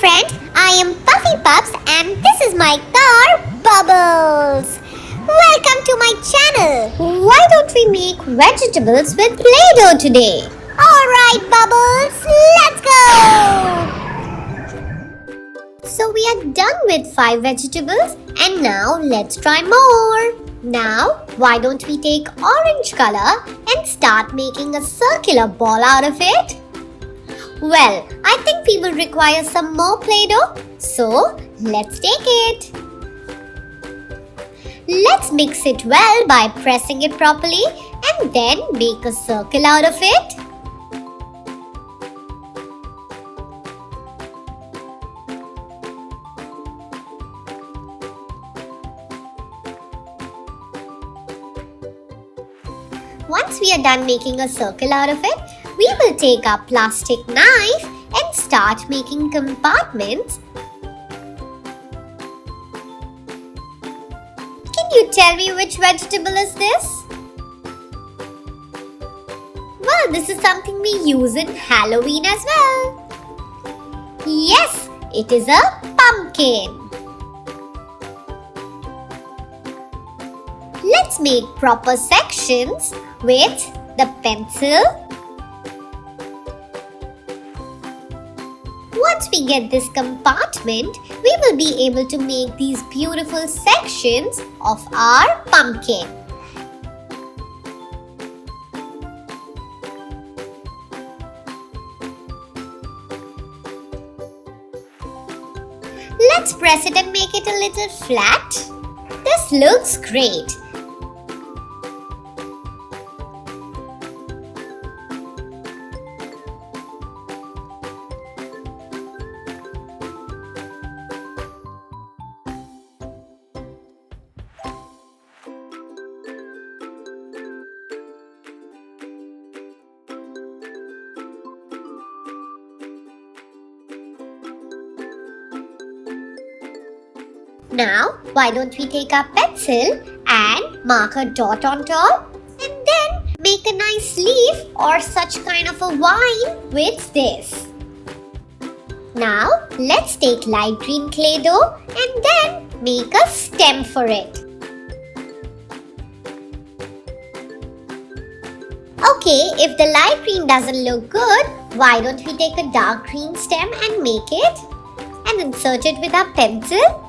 friend, I am Puffy Pups and this is my car, Bubbles. Welcome to my channel. Why don't we make vegetables with play-doh today? Alright Bubbles, let's go! So we are done with 5 vegetables and now let's try more. Now, why don't we take orange color and start making a circular ball out of it? Well, I think we will require some more play-doh, so let's take it. Let's mix it well by pressing it properly and then make a circle out of it. Once we are done making a circle out of it, we will take our plastic knife and start making compartments. Can you tell me which vegetable is this? Well, this is something we use in Halloween as well. Yes, it is a pumpkin. Let's make proper sections with the pencil. Once we get this compartment, we will be able to make these beautiful sections of our pumpkin. Let's press it and make it a little flat. This looks great. Now, why don't we take our pencil and mark a dot on top and then make a nice leaf or such kind of a vine with this. Now, let's take light green play-doh and then make a stem for it. Okay, if the light green doesn't look good, why don't we take a dark green stem and make it and insert it with our pencil?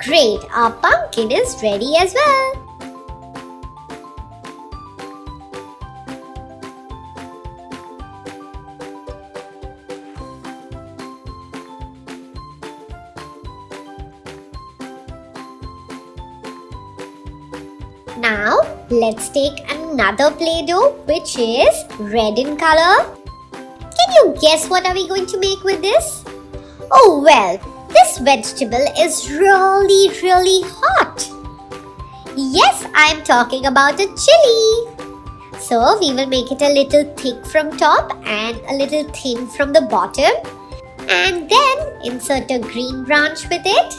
Great, our pumpkin is ready as well. Now, let's take another play-doh which is red in color. Can you guess what are we going to make with this? Oh well, this vegetable is really hot. Yes, I am talking about a chili. So we will make it a little thick from top and a little thin from the bottom. And then insert a green branch with it.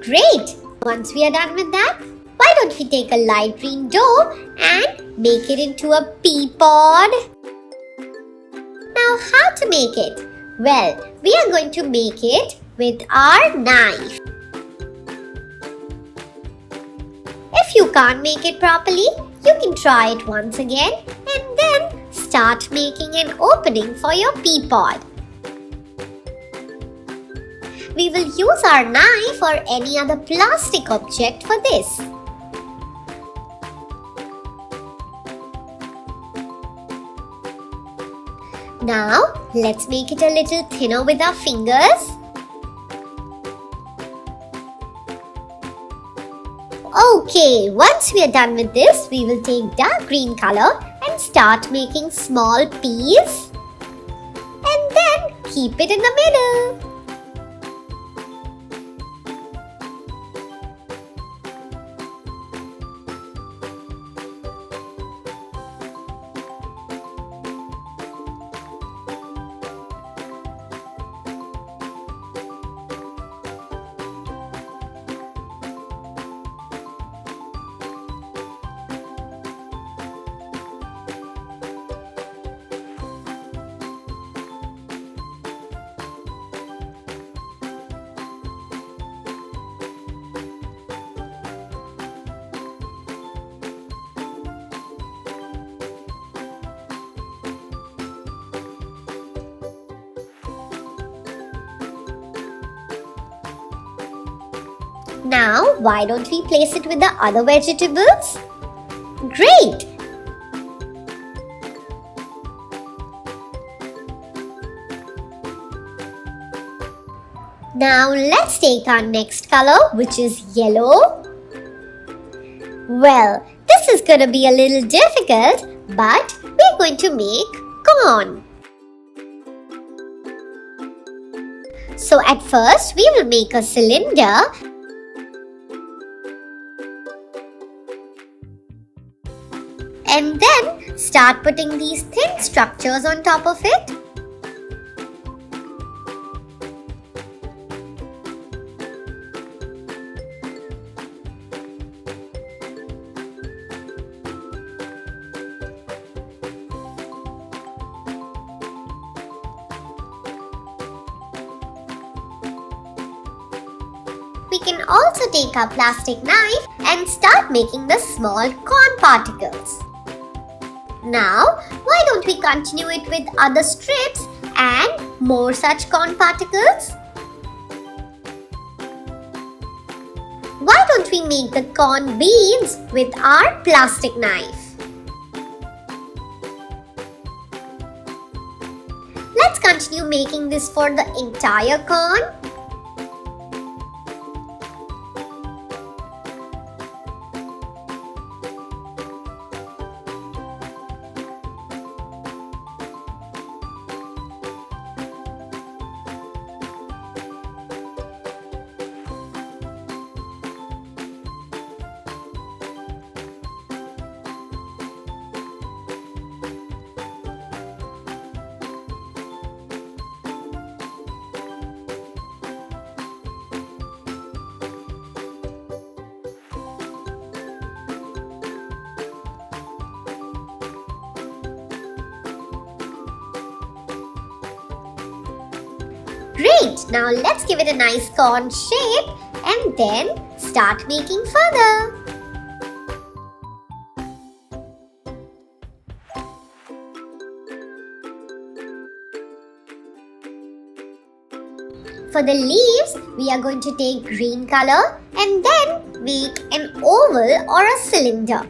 Great! Once we are done with that, why don't we take a light green dough and make it into a pea pod? Now how to make it? Well, we are going to make it with our knife. If you can't make it properly, you can try it once again and then start making an opening for your pea pod. We will use our knife or any other plastic object for this. Now, let's make it a little thinner with our fingers. Okay, once we are done with this, we will take dark green color and start making small peas. And then keep it in the middle. Now, why don't we place it with the other vegetables? Great! Now, let's take our next color, which is yellow. Well, this is going to be a little difficult, but we're going to make corn. So, at first, we will make a cylinder. And then start putting these thin structures on top of it. We can also take our plastic knife and start making the small corn particles. Now, why don't we continue it with other strips and more such corn particles? Why don't we make the corn beans with our plastic knife? Let's continue making this for the entire corn. Great! Now let's give it a nice corn shape and then start making further. For the leaves, we are going to take green color and then make an oval or a cylinder.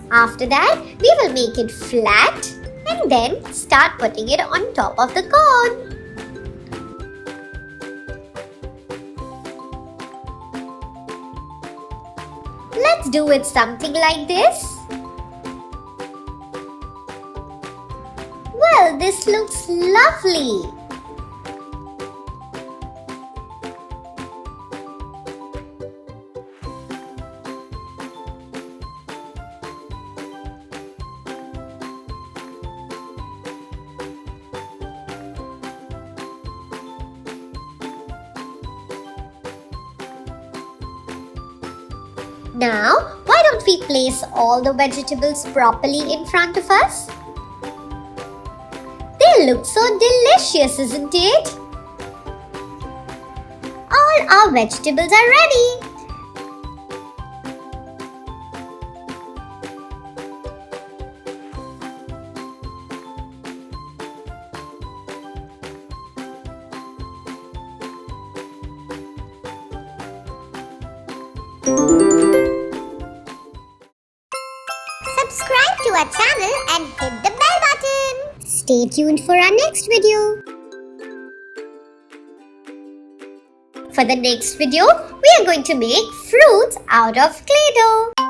After that, we will make it flat and then start putting it on top of the corn. Let's do it something like this. Well, this looks lovely. Now, why don't we place all the vegetables properly in front of us? They look so delicious, isn't it? All our vegetables are ready. our channel and hit the bell button. Stay tuned for our next video. For the next video, we are going to make fruits out of Play-Doh.